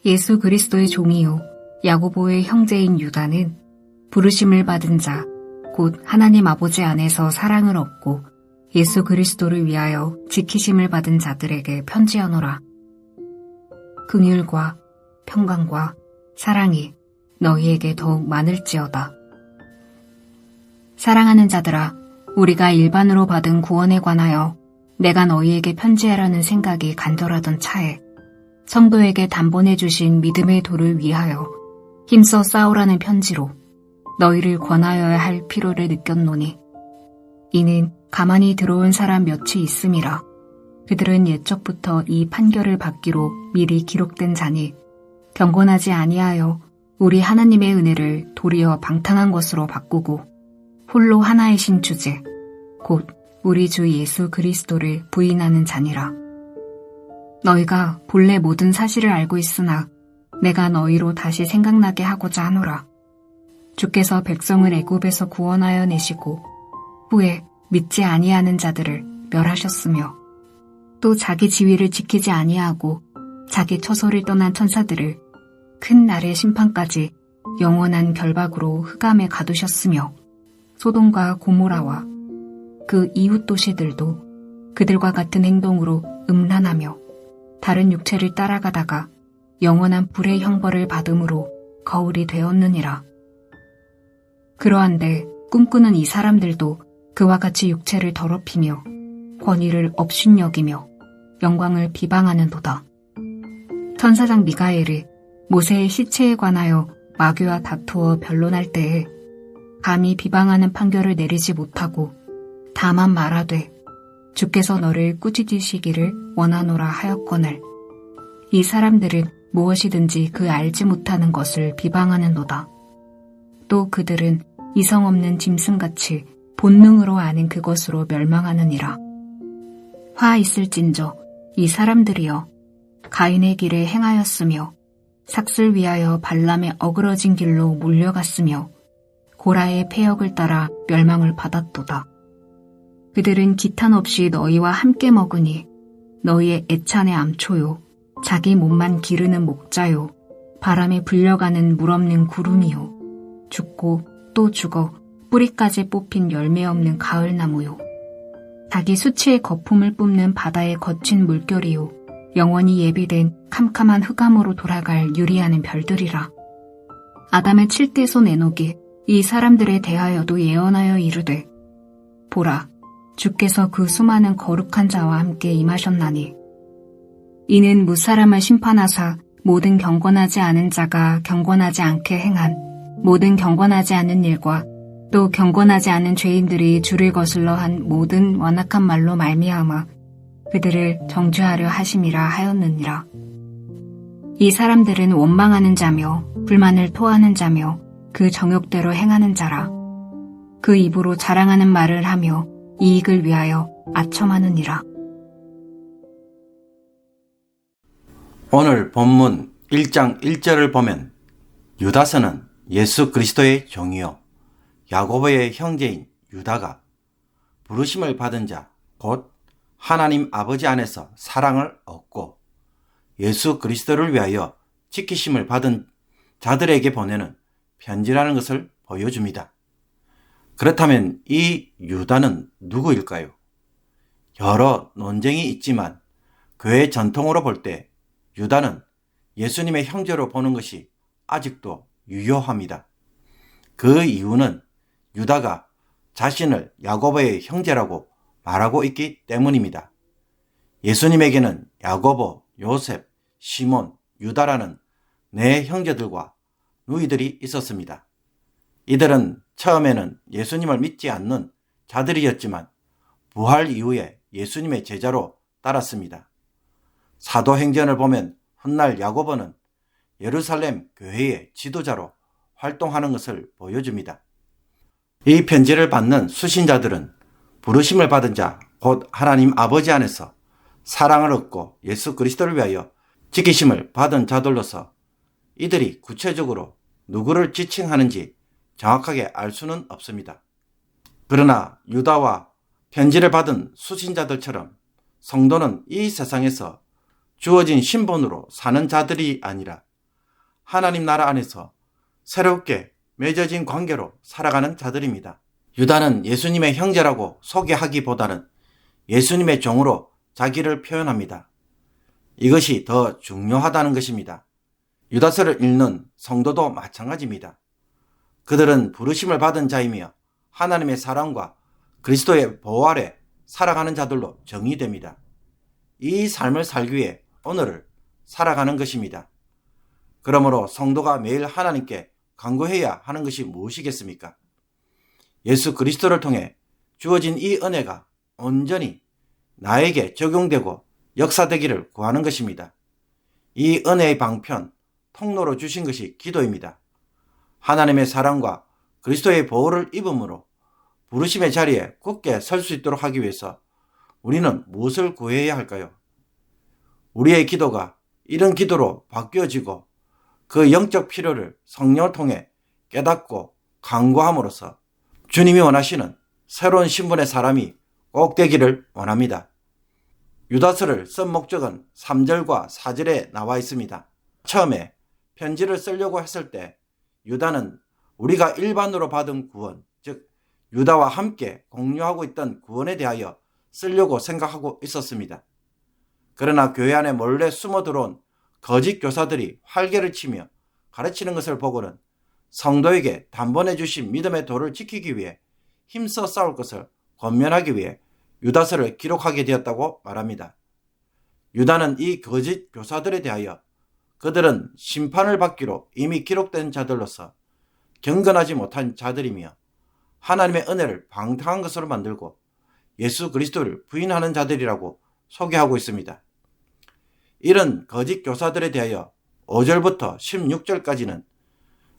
예수 그리스도의 종이요 야고보의 형제인 유다는 부르심을 받은 자, 곧 하나님 아버지 안에서 사랑을 얻고 예수 그리스도를 위하여 지키심을 받은 자들에게 편지하노라. 긍휼과 평강과 사랑이 너희에게 더욱 많을지어다. 사랑하는 자들아, 우리가 일반으로 받은 구원에 관하여 내가 너희에게 편지하라는 생각이 간절하던 차에 성도에게 단번에 주신 믿음의 도를 위하여 힘써 싸우라는 편지로 너희를 권하여야 할 필요를 느꼈노니, 이는 가만히 들어온 사람 몇이 있음이라. 그들은 옛적부터 이 판결을 받기로 미리 기록된 자니 경건하지 아니하여 우리 하나님의 은혜를 도리어 방탕한 것으로 바꾸고 홀로 하나이신 주제, 곧 우리 주 예수 그리스도를 부인하는 자니라. 너희가 본래 모든 사실을 알고 있으나 내가 너희로 다시 생각나게 하고자 하노라. 주께서 백성을 애굽에서 구원하여 내시고 후에 믿지 아니하는 자들을 멸하셨으며, 또 자기 지위를 지키지 아니하고 자기 처소를 떠난 천사들을 큰 날의 심판까지 영원한 결박으로 흑암에 가두셨으며, 소돔과 고모라와 그 이웃 도시들도 그들과 같은 행동으로 음란하며 다른 육체를 따라가다가 영원한 불의 형벌을 받음으로 거울이 되었느니라. 그러한데 꿈꾸는 이 사람들도 그와 같이 육체를 더럽히며 권위를 업신여기며 영광을 비방하는도다. 천사장 미가엘이 모세의 시체에 관하여 마귀와 다투어 변론할 때에 감히 비방하는 판결을 내리지 못하고 다만 말하되 주께서 너를 꾸짖으시기를 원하노라 하였거늘, 이 사람들은 무엇이든지 그 알지 못하는 것을 비방하는도다. 또 그들은 이성 없는 짐승같이 본능으로 아는 그것으로 멸망하느니라. 화 있을진저 이 사람들이여 가인의 길에 행하였으며 삭슬 위하여 발람의 어그러진 길로 몰려갔으며 고라의 폐역을 따라 멸망을 받았도다. 그들은 기탄 없이 너희와 함께 먹으니 너희의 애찬의 암초요 자기 몸만 기르는 목자요 바람에 불려가는 물 없는 구름이요 죽고 또 죽어 뿌리까지 뽑힌 열매 없는 가을나무요 자기 수치의 거품을 뿜는 바다의 거친 물결이요 영원히 예비된 캄캄한 흑암으로 돌아갈 유리하는 별들이라. 아담의 7대 손 에녹이 이 사람들에 대하여도 예언하여 이르되, 보라, 주께서 그 수많은 거룩한 자와 함께 임하셨나니 이는 무사람을 심판하사 모든 경건하지 않은 자가 경건하지 않게 행한 모든 경건하지 않은 일과 또 경건하지 않은 죄인들이 주를 거슬러 한 모든 완악한 말로 말미암아 그들을 정죄하려 하심이라 하였느니라. 이 사람들은 원망하는 자며 불만을 토하는 자며 그 정욕대로 행하는 자라. 그 입으로 자랑하는 말을 하며 이익을 위하여 아첨하느니라. 오늘 본문 1장 1절을 보면 유다서는 예수 그리스도의 종이요 야고보의 형제인 유다가 부르심을 받은 자, 곧 하나님 아버지 안에서 사랑을 얻고 예수 그리스도를 위하여 지키심을 받은 자들에게 보내는 편지라는 것을 보여줍니다. 그렇다면 이 유다는 누구일까요? 여러 논쟁이 있지만 교회 전통으로 볼 때 유다는 예수님의 형제로 보는 것이 아직도 유효합니다. 그 이유는 유다가 자신을 야고보의 형제라고 말하고 있기 때문입니다. 예수님에게는 야고보, 요셉, 시몬, 유다라는 네 형제들과 누이들이 있었습니다. 이들은 처음에는 예수님을 믿지 않는 자들이었지만 부활 이후에 예수님의 제자로 따랐습니다. 사도행전을 보면 훗날 야고보는 예루살렘 교회의 지도자로 활동하는 것을 보여줍니다. 이 편지를 받는 수신자들은 부르심을 받은 자, 곧 하나님 아버지 안에서 사랑을 얻고 예수 그리스도를 위하여 지키심을 받은 자들로서 이들이 구체적으로 누구를 지칭하는지 정확하게 알 수는 없습니다. 그러나 유다와 편지를 받은 수신자들처럼 성도는 이 세상에서 주어진 신분으로 사는 자들이 아니라 하나님 나라 안에서 새롭게 맺어진 관계로 살아가는 자들입니다. 유다는 예수님의 형제라고 소개하기보다는 예수님의 종으로 자기를 표현합니다. 이것이 더 중요하다는 것입니다. 유다서를 읽는 성도도 마찬가지입니다. 그들은 부르심을 받은 자이며 하나님의 사랑과 그리스도의 보호 아래 살아가는 자들로 정의됩니다. 이 삶을 살기 위해 오늘을 살아가는 것입니다. 그러므로 성도가 매일 하나님께 간구해야 하는 것이 무엇이겠습니까? 예수 그리스도를 통해 주어진 이 은혜가 온전히 나에게 적용되고 역사되기를 구하는 것입니다. 이 은혜의 방편, 통로로 주신 것이 기도입니다. 하나님의 사랑과 그리스도의 보호를 입음으로 부르심의 자리에 굳게 설 수 있도록 하기 위해서 우리는 무엇을 구해야 할까요? 우리의 기도가 이런 기도로 바뀌어지고 그 영적 필요를 성령을 통해 깨닫고 간구함으로써 주님이 원하시는 새로운 신분의 사람이 꼭 되기를 원합니다. 유다서를 쓴 목적은 3절과 4절에 나와 있습니다. 처음에 편지를 쓰려고 했을 때 유다는 우리가 일반으로 받은 구원, 즉 유다와 함께 공유하고 있던 구원에 대하여 쓰려고 생각하고 있었습니다. 그러나 교회 안에 몰래 숨어 들어온 거짓 교사들이 활개를 치며 가르치는 것을 보고는 성도에게 단번에 주신 믿음의 도를 지키기 위해 힘써 싸울 것을 권면하기 위해 유다서를 기록하게 되었다고 말합니다. 유다는 이 거짓 교사들에 대하여 그들은 심판을 받기로 이미 기록된 자들로서 경건하지 못한 자들이며 하나님의 은혜를 방탕한 것으로 만들고 예수 그리스도를 부인하는 자들이라고 소개하고 있습니다. 이런 거짓 교사들에 대하여 5절부터 16절까지는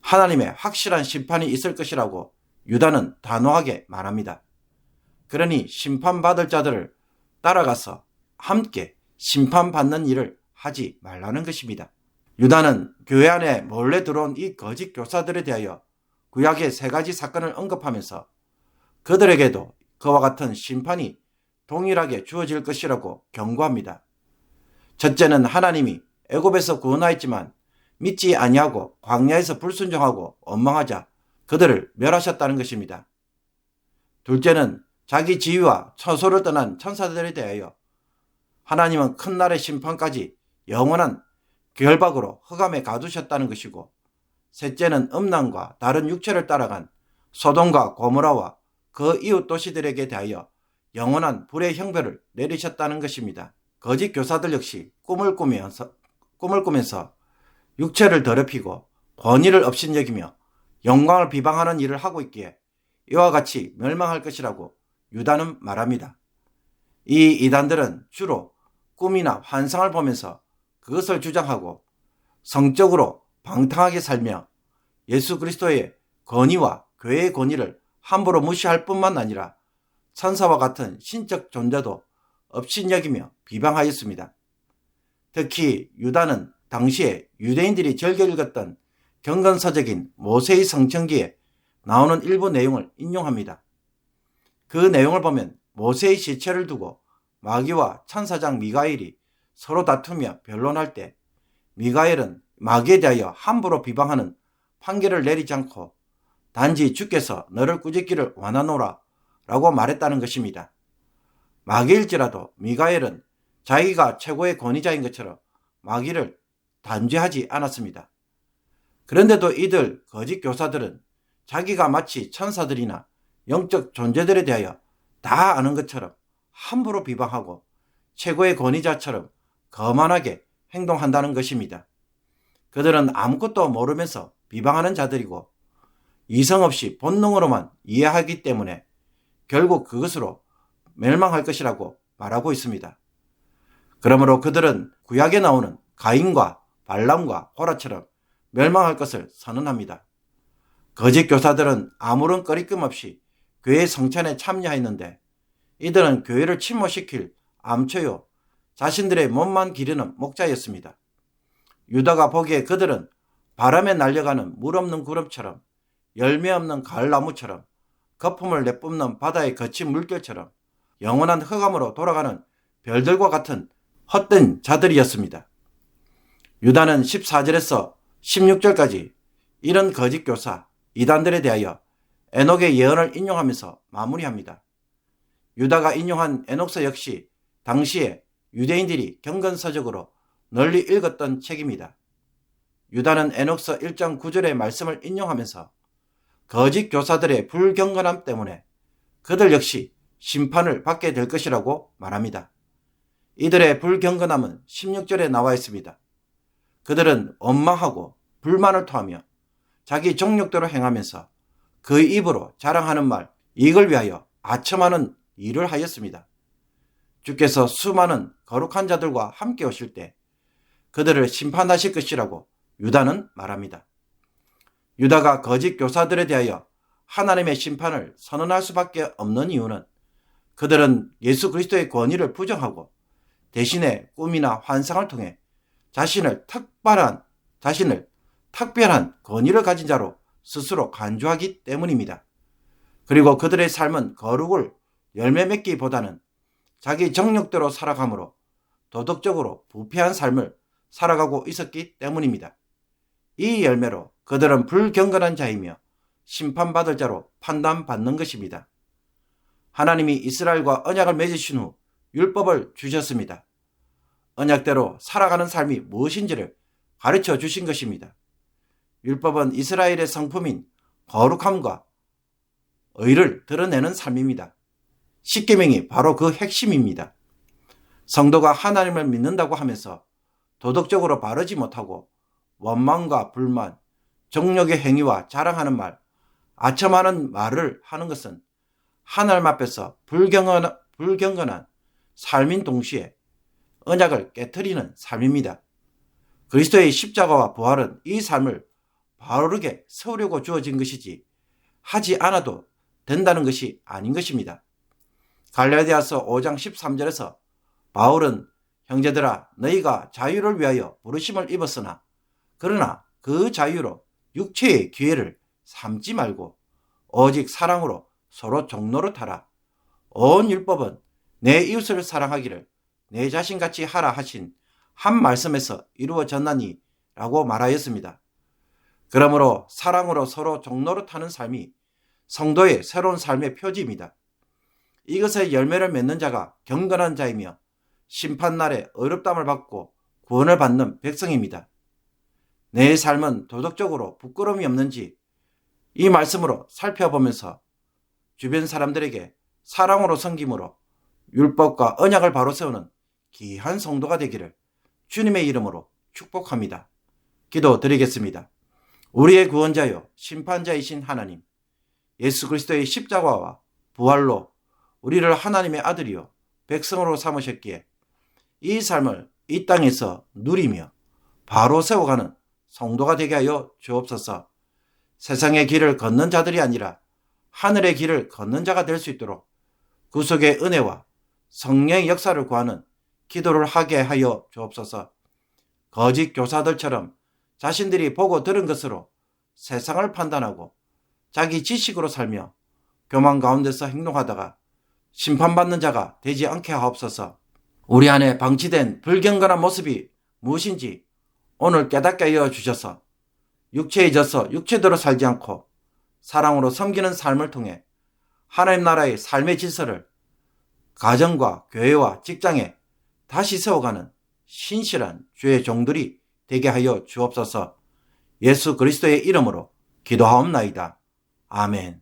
하나님의 확실한 심판이 있을 것이라고 유다는 단호하게 말합니다. 그러니 심판받을 자들을 따라가서 함께 심판받는 일을 하지 말라는 것입니다. 유다는 교회 안에 몰래 들어온 이 거짓 교사들에 대하여 구약의 3가지 사건을 언급하면서 그들에게도 그와 같은 심판이 동일하게 주어질 것이라고 경고합니다. 첫째는 하나님이 애굽에서 구원하였지만 믿지 아니하고 광야에서 불순종하고 원망하자 그들을 멸하셨다는 것입니다. 둘째는 자기 지위와 처소를 떠난 천사들에 대하여 하나님은 큰 날의 심판까지 영원한 결박으로 흑암에 가두셨다는 것이고, 셋째는 음란과 다른 육체를 따라간 소돔과 고모라와 그 이웃 도시들에게 대하여 영원한 불의 형벌을 내리셨다는 것입니다. 거짓 교사들 역시 꿈을 꾸면서 육체를 더럽히고 권위를 업신여기며 영광을 비방하는 일을 하고 있기에 이와 같이 멸망할 것이라고 유다는 말합니다. 이 이단들은 주로 꿈이나 환상을 보면서 그것을 주장하고 성적으로 방탕하게 살며 예수 그리스도의 권위와 교회의 권위를 함부로 무시할 뿐만 아니라 천사와 같은 신적 존재도 업신여기며 비방하였습니다. 특히 유다는 당시에 유대인들이 즐겨 읽었던 경건서적인 모세의 성천기에 나오는 일부 내용을 인용합니다. 그 내용을 보면 모세의 시체를 두고 마귀와 천사장 미가엘이 서로 다투며 변론할 때 미가엘은 마귀에 대하여 함부로 비방하는 판결을 내리지 않고 단지 주께서 너를 꾸짖기를 원하노라 라고 말했다는 것입니다. 마귀일지라도 미가엘은 자기가 최고의 권위자인 것처럼 마귀를 단죄하지 않았습니다. 그런데도 이들 거짓 교사들은 자기가 마치 천사들이나 영적 존재들에 대하여 다 아는 것처럼 함부로 비방하고 최고의 권위자처럼 거만하게 행동한다는 것입니다. 그들은 아무것도 모르면서 비방하는 자들이고 이성 없이 본능으로만 이해하기 때문에 결국 그것으로 멸망할 것이라고 말하고 있습니다. 그러므로 그들은 구약에 나오는 가인과 발람과 호라처럼 멸망할 것을 선언합니다. 거짓 교사들은 아무런 꺼리낌 없이 교회 성찬에 참여했는데 이들은 교회를 침몰시킬 암초요 자신들의 몸만 기르는 목자였습니다. 유다가 보기에 그들은 바람에 날려가는 물 없는 구름처럼 열매 없는 가을나무처럼 거품을 내뿜는 바다의 거친 물결처럼 영원한 흑암으로 돌아가는 별들과 같은 헛된 자들이었습니다. 유다는 14절에서 16절까지 이런 거짓 교사, 이단들에 대하여 에녹의 예언을 인용하면서 마무리합니다. 유다가 인용한 에녹서 역시 당시에 유대인들이 경건서적으로 널리 읽었던 책입니다. 유다는 에녹서 1장 9절의 말씀을 인용하면서 거짓 교사들의 불경건함 때문에 그들 역시 심판을 받게 될 것이라고 말합니다. 이들의 불경건함은 16절에 나와 있습니다. 그들은 원망하고 불만을 토하며 자기 정욕대로 행하면서 그 입으로 자랑하는 말, 이익을 위하여 아첨하는 일을 하였습니다. 주께서 수많은 거룩한 자들과 함께 오실 때 그들을 심판하실 것이라고 유다는 말합니다. 유다가 거짓 교사들에 대하여 하나님의 심판을 선언할 수밖에 없는 이유는 그들은 예수 그리스도의 권위를 부정하고 대신에 꿈이나 환상을 통해 자신을 특별한 권위를 가진 자로 스스로 간주하기 때문입니다. 그리고 그들의 삶은 거룩을 열매 맺기보다는 자기 정욕대로 살아감으로 도덕적으로 부패한 삶을 살아가고 있었기 때문입니다. 이 열매로 그들은 불경건한 자이며 심판받을 자로 판단받는 것입니다. 하나님이 이스라엘과 언약을 맺으신 후 율법을 주셨습니다. 언약대로 살아가는 삶이 무엇인지를 가르쳐 주신 것입니다. 율법은 이스라엘의 성품인 거룩함과 의를 드러내는 삶입니다. 십계명이 바로 그 핵심입니다. 성도가 하나님을 믿는다고 하면서 도덕적으로 바르지 못하고 원망과 불만, 정욕의 행위와 자랑하는 말, 아첨하는 말을 하는 것은 하나님 앞에서 불경건한 삶인 동시에 언약을 깨트리는 삶입니다. 그리스도의 십자가와 부활은 이 삶을 바르게 세우려고 주어진 것이지 하지 않아도 된다는 것이 아닌 것입니다. 갈라디아서 5장 13절에서 바울은 형제들아 너희가 자유를 위하여 부르심을 입었으나 그러나 그 자유로 육체의 기회를 삼지 말고 오직 사랑으로 서로 종노릇하라. 온 율법은 내 이웃을 사랑하기를 내 자신같이 하라 하신 한 말씀에서 이루어졌나니 라고 말하였습니다. 그러므로 사랑으로 서로 종노릇하는 삶이 성도의 새로운 삶의 표지입니다. 이것의 열매를 맺는 자가 경건한 자이며 심판날에 의롭다함을 받고 구원을 받는 백성입니다. 내 삶은 도덕적으로 부끄러움이 없는지 이 말씀으로 살펴보면서 주변 사람들에게 사랑으로 섬김으로 율법과 언약을 바로 세우는 귀한 성도가 되기를 주님의 이름으로 축복합니다. 기도드리겠습니다. 우리의 구원자요 심판자이신 하나님, 예수 그리스도의 십자가와 부활로 우리를 하나님의 아들이요 백성으로 삼으셨기에 이 삶을 이 땅에서 누리며 바로 세워가는 성도가 되게 하여 주옵소서. 세상의 길을 걷는 자들이 아니라 하늘의 길을 걷는 자가 될 수 있도록 구속의 은혜와 성령의 역사를 구하는 기도를 하게 하여 주옵소서. 거짓 교사들처럼 자신들이 보고 들은 것으로 세상을 판단하고 자기 지식으로 살며 교만 가운데서 행동하다가 심판받는 자가 되지 않게 하옵소서. 우리 안에 방치된 불경건한 모습이 무엇인지 오늘 깨닫게 하여 주셔서 육체에 져서 육체대로 살지 않고 사랑으로 섬기는 삶을 통해 하나님 나라의 삶의 질서를 가정과 교회와 직장에 다시 세워가는 신실한 주의 종들이 되게 하여 주옵소서. 예수 그리스도의 이름으로 기도하옵나이다. 아멘.